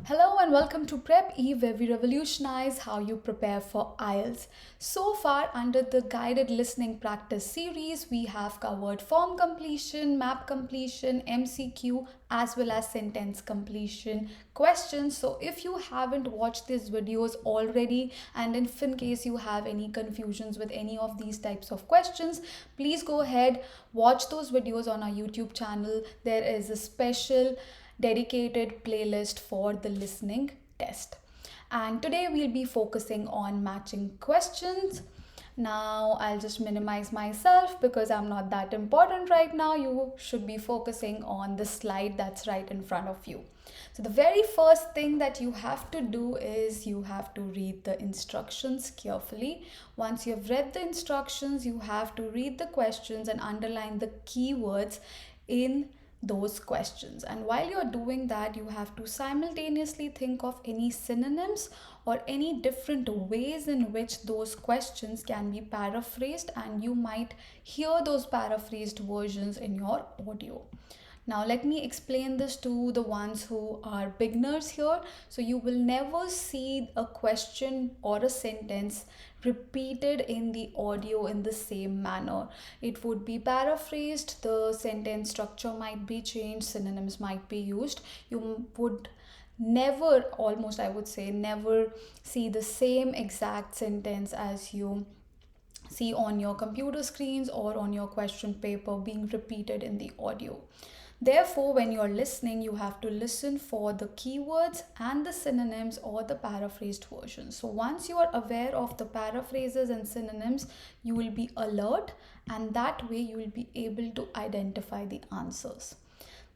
Hello and welcome to Prep Eve, where we revolutionize how you prepare for IELTS. So far, under the guided listening practice series, we have covered form completion, map completion, MCQ, as well as sentence completion questions. So, if you haven't watched these videos already, and if in case you have any confusions with any of these types of questions, please go ahead, watch those videos on our YouTube channel. There is a special dedicated playlist for the listening test. And today we'll be focusing on matching questions. Now I'll just minimize myself because I'm not that important right now. You should be focusing on the slide that's right in front of you. So the very first thing that you have to do is you have to read the instructions carefully. Once you've read the instructions, you have to read the questions and underline the keywords in those questions. And while you're doing that, you have to simultaneously think of any synonyms or any different ways in which those questions can be paraphrased, and you might hear those paraphrased versions in your audio. Now, let me explain this to the ones who are beginners here. So, you will never see a question or a sentence repeated in the audio in the same manner. It would be paraphrased, the sentence structure might be changed, synonyms might be used. You would never, almost I would say, never see the same exact sentence as you see on your computer screens or on your question paper being repeated in the audio. Therefore, when you're listening, you have to listen for the keywords and the synonyms or the paraphrased versions. So once you are aware of the paraphrases and synonyms, you will be alert, and that way you will be able to identify the answers.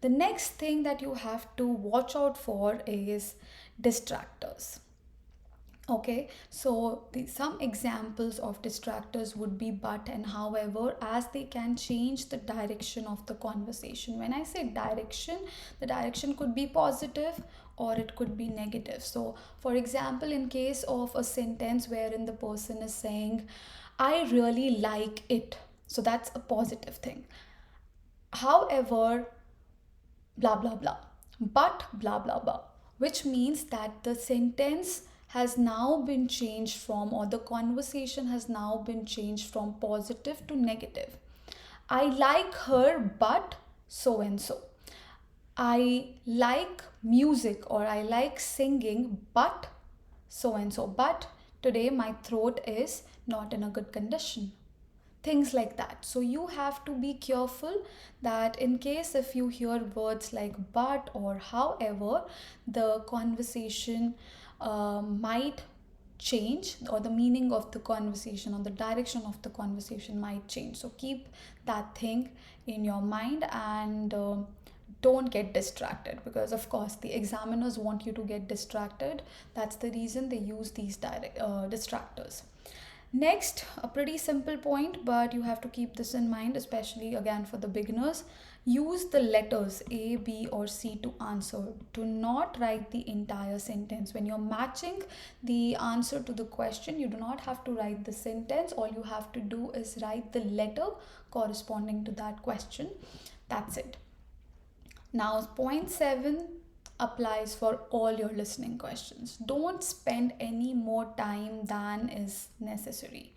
The next thing that you have to watch out for is distractors. Okay, so some examples of distractors would be but and however, as they can change the direction of the conversation. When I say direction, the direction could be positive or it could be negative. So, for example, in case of a sentence wherein the person is saying, I really like it, so that's a positive thing. However, blah blah blah, but blah blah blah, which means that the sentence has now been changed from, or the conversation has now been changed from positive to negative. I like her, but so and so. I like music or I like singing, but so and so. But today my throat is not in a good condition, things like that. So you have to be careful that in case if you hear words like but or however, the conversation might change, or the meaning of the conversation or the direction of the conversation might change. So keep that thing in your mind, and don't get distracted, because of course the examiners want you to get distracted. That's the reason they use these distractors. Next, a pretty simple point, but you have to keep this in mind, especially again for the beginners. Use the letters A, B, or C to answer. Do not write the entire sentence. When you're matching the answer to the question, you do not have to write the sentence. All you have to do is write the letter corresponding to that question. That's it. Now, point 7 applies for all your listening questions. Don't spend any more time than is necessary.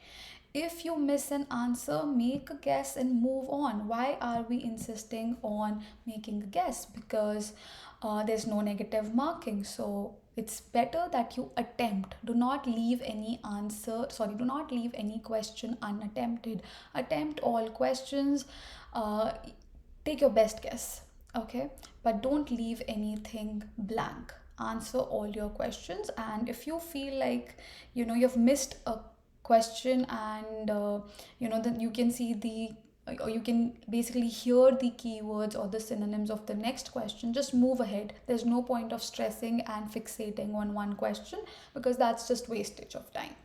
If you miss an answer, make a guess and move on. Why are we insisting on making a guess? Because there's no negative marking. So it's better that you attempt. Do not leave any do not leave any question unattempted. Attempt all questions. Take your best guess, okay, but don't leave anything blank. Answer all your questions, and if you feel like you've missed a question, and then you can see the or you can basically hear the keywords or the synonyms of the next question, just move ahead. There's no point of stressing and fixating on one question, because that's just wastage of time.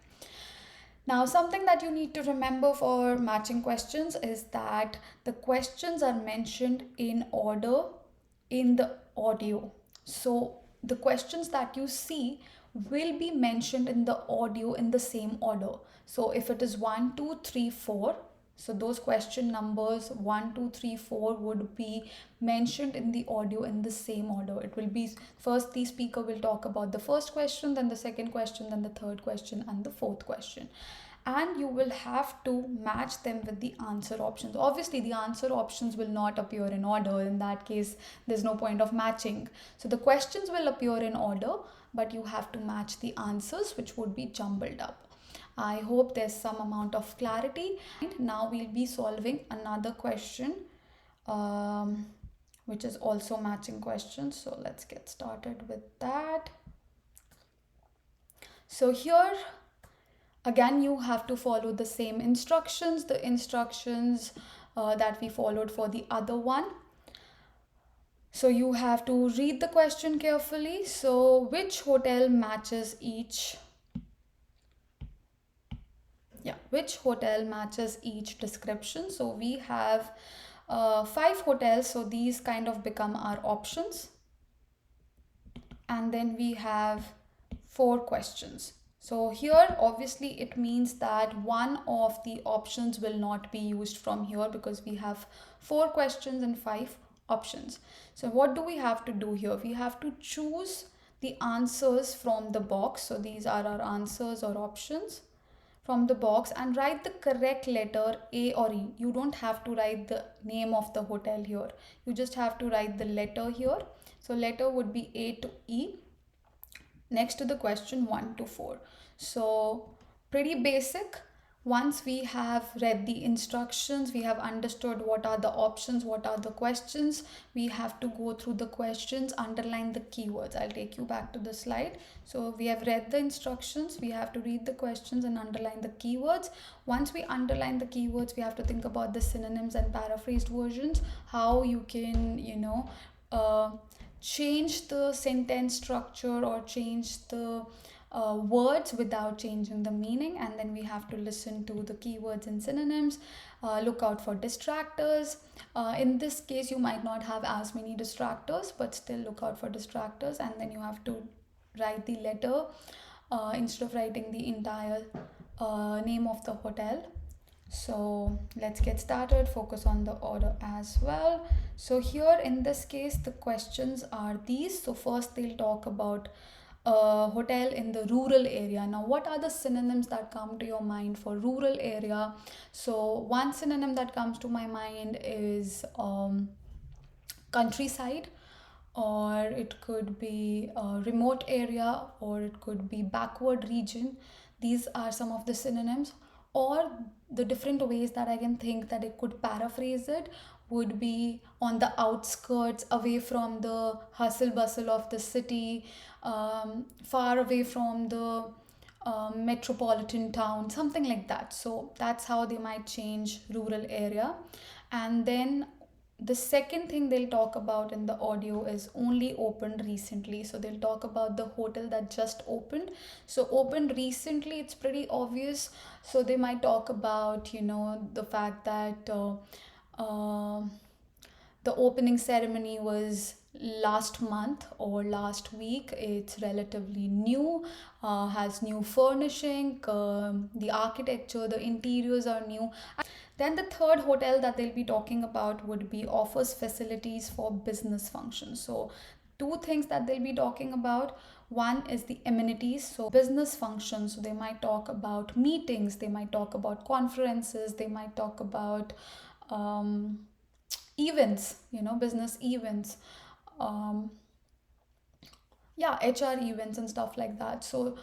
Now, something that you need to remember for matching questions is that the questions are mentioned in order in the audio. So, the questions that you see will be mentioned in the audio in the same order. So, if it is 1, 2, 3, 4, So those question numbers 1, 2, 3, 4 would be mentioned in the audio in the same order. It will be first the speaker will talk about the first question, then the second question, then the third question, and the fourth question. And you will have to match them with the answer options. Obviously, the answer options will not appear in order. In that case, there's no point of matching. So the questions will appear in order, but you have to match the answers, which would be jumbled up. I hope there's some amount of clarity. And now we'll be solving another question, which is also matching questions. So let's get started with that. So here again, you have to follow the same instructions, that we followed for the other one. So you have to read the question carefully. So which hotel matches each description? So we have 5 hotels, so these kind of become our options. And then we have 4 questions. So here obviously it means that one of the options will not be used from here because we have 4 questions and 5 options. So what do we have to do here? We have to choose the answers from the box. So these are our answers or options from the box, and write the correct letter A or E. You don't have to write the name of the hotel here. You just have to write the letter here. So letter would be A to E next to the question 1 to 4. So pretty basic. Once we have read the instructions, we have understood what are the options, what are the questions, we have to go through the questions, underline the keywords. I'll take you back to the slide. So we have read the instructions, we have to read the questions and underline the keywords. Once we underline the keywords, we have to think about the synonyms and paraphrased versions, how you can, change the sentence structure or change the words without changing the meaning. And then we have to listen to the keywords and synonyms, look out for distractors. In this case you might not have as many distractors, but still look out for distractors. And then you have to write the letter instead of writing the entire name of the hotel. So let's get started. Focus on the order as well. So here in this case the questions are these. So first they'll talk about a hotel in the rural area. Now what are the synonyms that come to your mind for rural area? So one synonym that comes to my mind is countryside, or it could be a remote area, or it could be backward region. These are some of the synonyms. Or the different ways that I can think that it could paraphrase it would be on the outskirts, away from the hustle bustle of the city, far away from the metropolitan town, something like that. So that's how they might change rural area. And then the second thing they'll talk about in the audio is only opened recently. So they'll talk about the hotel that just opened. So opened recently, it's pretty obvious. So they might talk about, the fact that the opening ceremony was last month or last week. It's relatively new, has new furnishing, the architecture, the interiors are new. Then the third hotel that they'll be talking about would be offers facilities for business functions. So 2 things that they'll be talking about. One is the amenities, so business functions. So they might talk about meetings, they might talk about conferences, they might talk about events, business events, HR events and stuff like that. So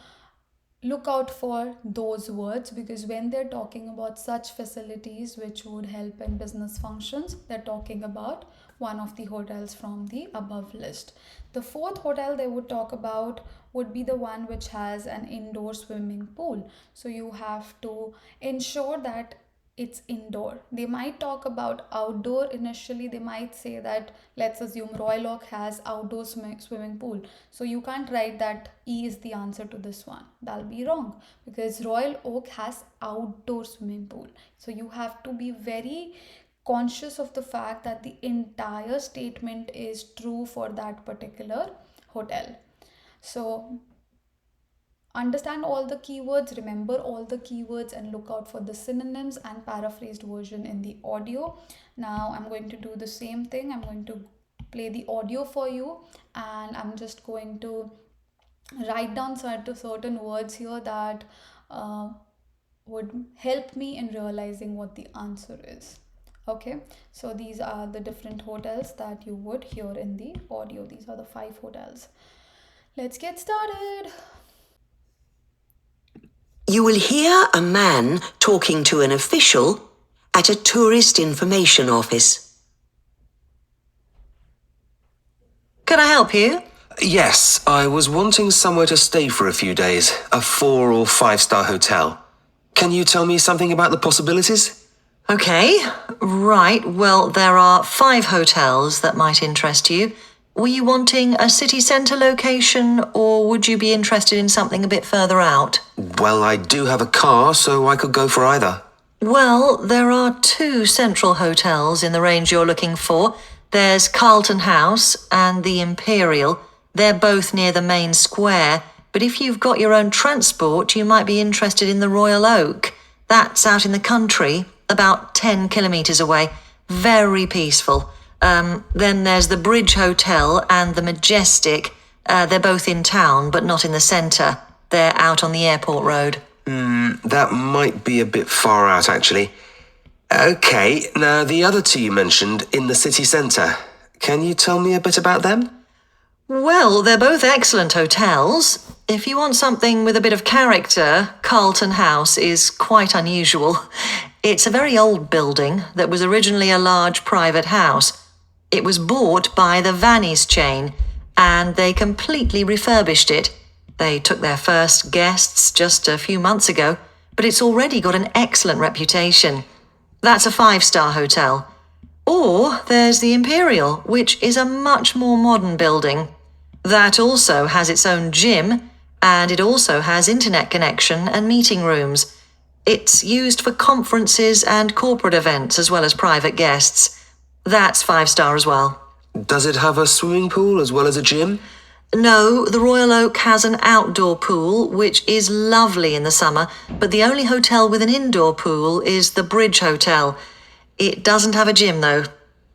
look out for those words, because when they're talking about such facilities which would help in business functions, they're talking about one of the hotels from the above list. The fourth hotel they would talk about would be the one which has an indoor swimming pool. So you have to ensure that it's indoor. They might talk about outdoor initially. They might say that, let's assume Royal Oak has outdoor swimming pool. So you can't write that E is the answer to this one. That'll be wrong, because Royal Oak has outdoor swimming pool. So you have to be very conscious of the fact that the entire statement is true for that particular hotel. So understand all the keywords, remember all the keywords, and look out for the synonyms and paraphrased version in the audio. Now I'm going to do the same thing. I'm going to play the audio for you, and I'm just going to write down certain words here that uh, would help me in realizing what the answer is. Okay, so these are the different hotels that you would hear in the audio. These are the 5 hotels. Let's get started. You will hear a man talking to an official at a tourist information office. Can I help you? Yes, I was wanting somewhere to stay for a few days, a 4 or 5-star hotel. Can you tell me something about the possibilities? Okay, right. Well, there are 5 hotels that might interest you. Were you wanting a city centre location, or would you be interested in something a bit further out? Well, I do have a car, so I could go for either. Well, there are 2 central hotels in the range you're looking for. There's Carlton House and the Imperial. They're both near the main square, but if you've got your own transport, you might be interested in the Royal Oak. That's out in the country, about 10 kilometres away. Very peaceful. Then there's the Bridge Hotel and the Majestic. They're both in town, but not in the centre. They're out on the airport road. That might be a bit far out, actually. Okay, now the other 2 you mentioned in the city centre. Can you tell me a bit about them? Well, they're both excellent hotels. If you want something with a bit of character, Carlton House is quite unusual. It's a very old building that was originally a large private house. It was bought by the Vannies chain, and they completely refurbished it. They took their first guests just a few months ago, but it's already got an excellent reputation. That's a 5-star hotel. Or there's the Imperial, which is a much more modern building. That also has its own gym, and it also has internet connection and meeting rooms. It's used for conferences and corporate events as well as private guests. That's 5-star as well. Does it have a swimming pool as well as a gym? No, the Royal Oak has an outdoor pool, which is lovely in the summer, but the only hotel with an indoor pool is the Bridge Hotel. It doesn't have a gym, though.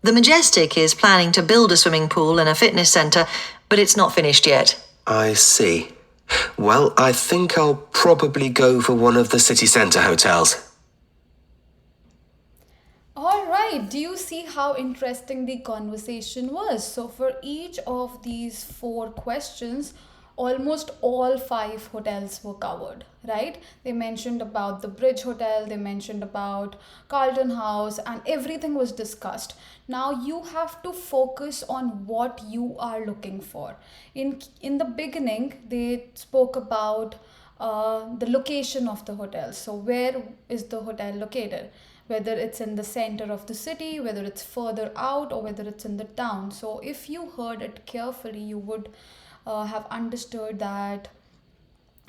The Majestic is planning to build a swimming pool and a fitness centre, but it's not finished yet. I see. Well, I think I'll probably go for one of the city centre hotels. All right, do you see how interesting the conversation was? So, for each of these 4 questions, almost all 5 hotels were covered, right? They mentioned about the Bridge Hotel, they mentioned about Carlton House, and everything was discussed. Now you have to focus on what you are looking for. In the beginning, they spoke about the location of the hotel. So, where is the hotel located? Whether it's in the center of the city, whether it's further out, or whether it's in the town. So, if you heard it carefully, you would have understood that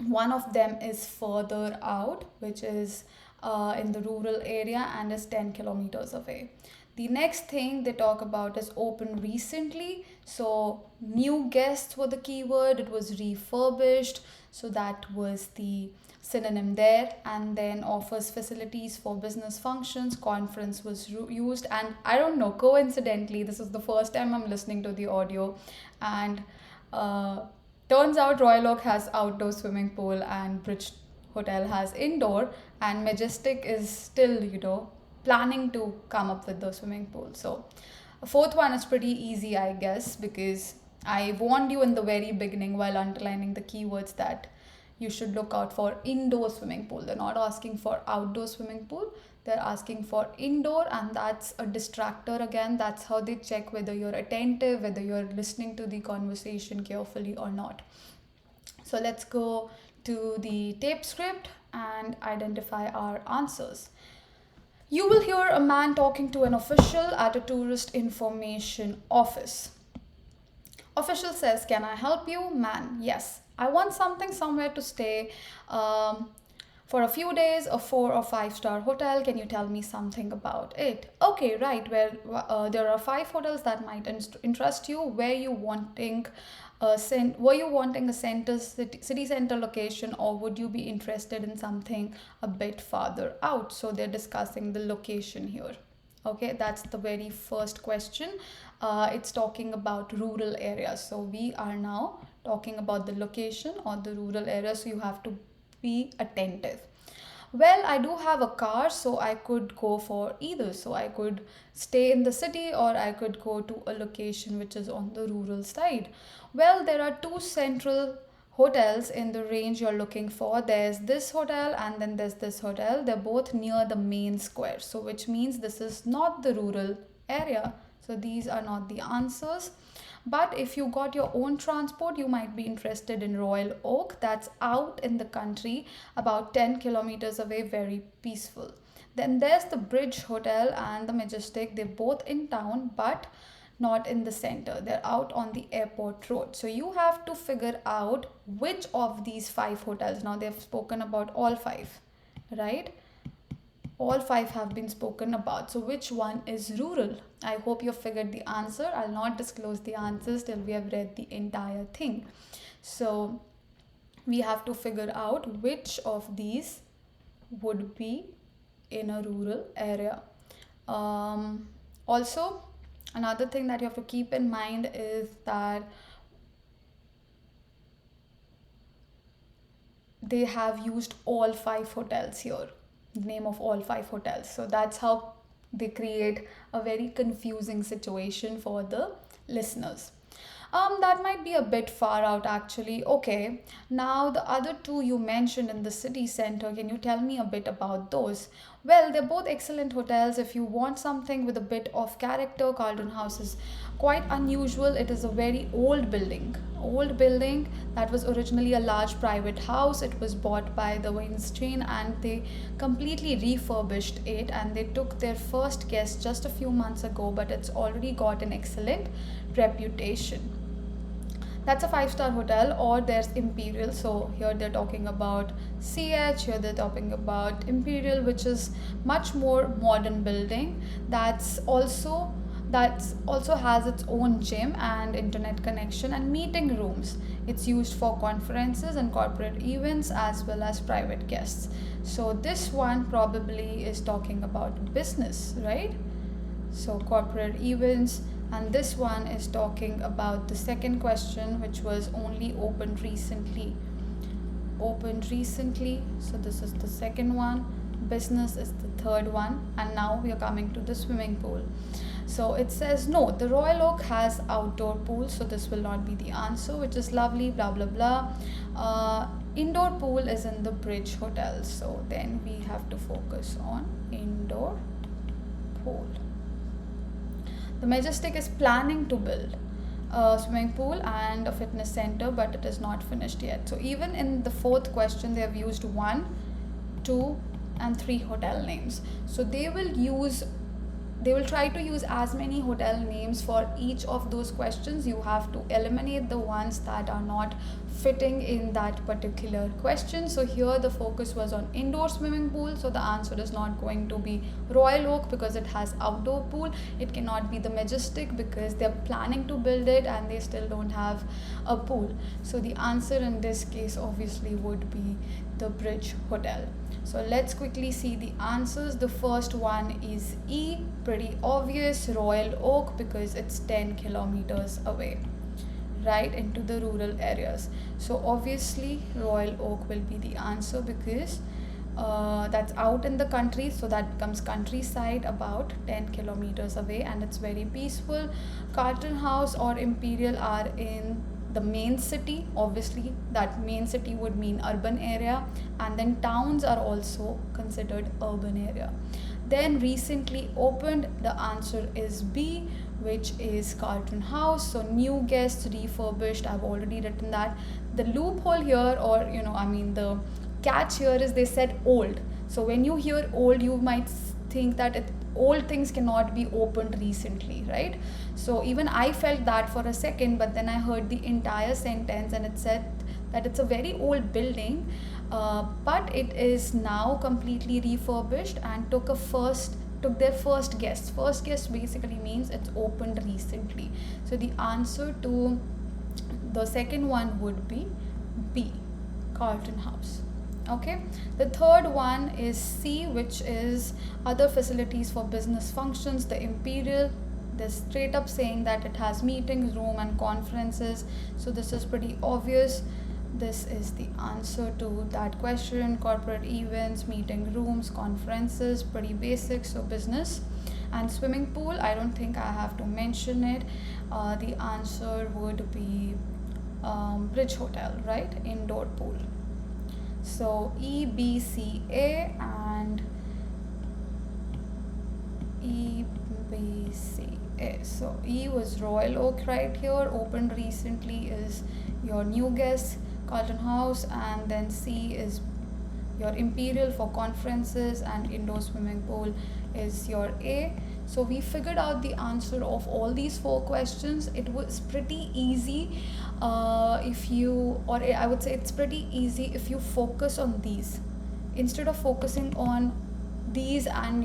one of them is further out, which is in the rural area and is 10 kilometers away. The next thing they talk about is open recently. So, new guests were the keyword, it was refurbished. So, that was the synonym there. And then offers facilities for business functions, conference was used. And I don't know, coincidentally, this is the first time I'm listening to the audio. And turns out Royal Oak has outdoor swimming pool and Bridge Hotel has indoor, and Majestic is still, planning to come up with the swimming pool. So, a 4th one is pretty easy, I guess, because I warned you in the very beginning while underlining the keywords that you should look out for indoor swimming pool. They're not asking for outdoor swimming pool, they're asking for indoor, and that's a distractor again. That's how they check whether you're attentive, whether you're listening to the conversation carefully or not. So let's go to the tape script and identify our answers. You will hear a man talking to an official at a tourist information office. Official says, "Can I help you?" Man, "Yes, I want somewhere to stay for a few days, a 4 or 5-star hotel. Can you tell me something about it?" Okay, right. Well, there are 5 hotels that might interest you. Where you wanting were you wanting a city center location, or would you be interested in something a bit farther out? So they're discussing the location here. Okay, that's the very first question. It's talking about rural areas. So we are now talking about the location or the rural area. So you have to be attentive. Well, I do have a car, so I could go for either. So I could stay in the city, or I could go to a location which is on the rural side. Well, there are two central hotels in the range you're looking for. There's this hotel and then there's this hotel. They're both near the main square. So which means this is not the rural area. So these are not the answers. But if you got your own transport, you might be interested in Royal Oak. That's out in the country, about 10 kilometers away, very peaceful. Then there's the Bridge Hotel and the Majestic. They're both in town, but not in the center. They're out on the airport road. So you have to figure out which of these 5 hotels. Now they've spoken about all 5, right? All 5 have been spoken about. So which one is rural? I hope you've figured the answer. I'll not disclose the answers till we have read the entire thing. So we have to figure out which of these would be in a rural area. Also, another thing that you have to keep in mind is that they have used all 5 hotels here, name of all 5 hotels. So that's how they create a very confusing situation for the listeners. That might be a bit far out actually. Okay, now the other 2 you mentioned in the city center, can you tell me a bit about those? Well, they're both excellent hotels. If you want something with a bit of character, Carlton House is quite unusual. It is a very old building that was originally a large private house. It was bought by the Weinstein and they completely refurbished it, and they took their first guest just a few months ago, but it's already got an excellent reputation. That's a 5-star hotel. Or there's Imperial. So here they're talking about CH, here they're talking about Imperial, which is much more modern building. That's also has its own gym and internet connection and meeting rooms. It's used for conferences and corporate events as well as private guests. So this one probably is talking about business, right? So corporate events. And this one is talking about the second question, which was only opened recently. So this is the second one. Business is the third one. And now we are coming to the swimming pool. So it says no, the Royal Oak has outdoor pool, so this will not be the answer, which is lovely, blah blah blah. Indoor pool is in the Bridge Hotel. So then we have to focus on indoor pool. The Majestic is planning to build a swimming pool and a fitness center, but it is not finished yet. So even in the 4th question, they have used 1, 2, and 3 hotel names. So they will try to use as many hotel names for each of those questions. You have to eliminate the ones that are not fitting in that particular question. So here the focus was on indoor swimming pool. So the answer is not going to be Royal Oak because it has outdoor pool. It cannot be the Majestic because they're planning to build it and they still don't have a pool. So the answer in this case obviously would be the Bridge Hotel. So let's quickly see the answers. The first one is E, pretty obvious, Royal Oak, because it's 10 kilometers away, right into the rural areas. So obviously Royal Oak will be the answer because that's out in the country, so that becomes countryside, about 10 kilometers away, and it's very peaceful. Carlton House or Imperial are in the main city. Obviously that main city would mean urban area, and then towns are also considered urban area. Then recently opened, the answer is B, which is Carlton House. So new guests, refurbished, I've already written that. The loophole here, or the catch here is they said old. So when you hear old, you might think that old things cannot be opened recently, right? So even I felt that for a second, but then I heard the entire sentence and it said that it's a very old building, but it is now completely refurbished and took their first guest. First guest basically means it's opened recently. So the answer to The second one would be B, Carlton House. Okay, the third one is C, which is other facilities for business functions, the Imperial. They're straight up saying that it has meetings room and conferences, so this is pretty obvious. This is the answer to that question. Corporate events, meeting rooms, conferences, pretty basic, so business. And swimming pool, I don't think I have to mention it. The answer would be Bridge Hotel, right? Indoor pool. So E, B, C, A and E, B, C, A. So E was Royal Oak right here, opened recently is your new guest, Carlton House, and then C is your Imperial for conferences, and indoor swimming pool is your A. So we figured out the answer of all these 4 questions. It was pretty easy I would say it's pretty easy if you focus on these instead of focusing on these and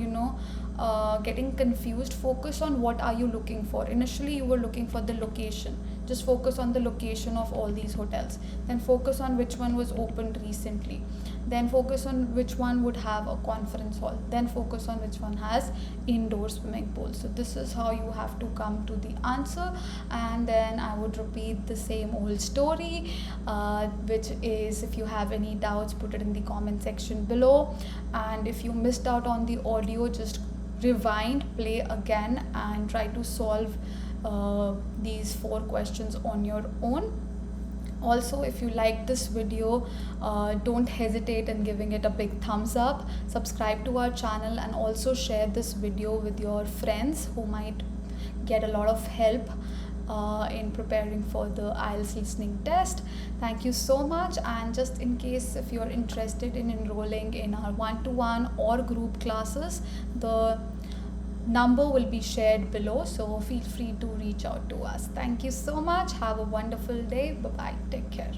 getting confused. Focus on what are you looking for. Initially you were looking for the location, just focus on the location of all these hotels, then focus on which one was opened recently, then focus on which one would have a conference hall, then focus on which one has indoor swimming pool. So this is how you have to come to the answer. And then I would repeat the same old story, which is, if you have any doubts, put it in the comment section below, and if you missed out on the audio, just rewind, play again, and try to solve these 4 questions on your own. Also, if you like this video, don't hesitate in giving it a big thumbs up, subscribe to our channel, and also share this video with your friends who might get a lot of help in preparing for the IELTS listening test. Thank you so much. And just in case if you're interested in enrolling in our one-to-one or group classes, the number will be shared below, so feel free to reach out to us. Thank you so much. Have a wonderful day. Bye bye. Take care.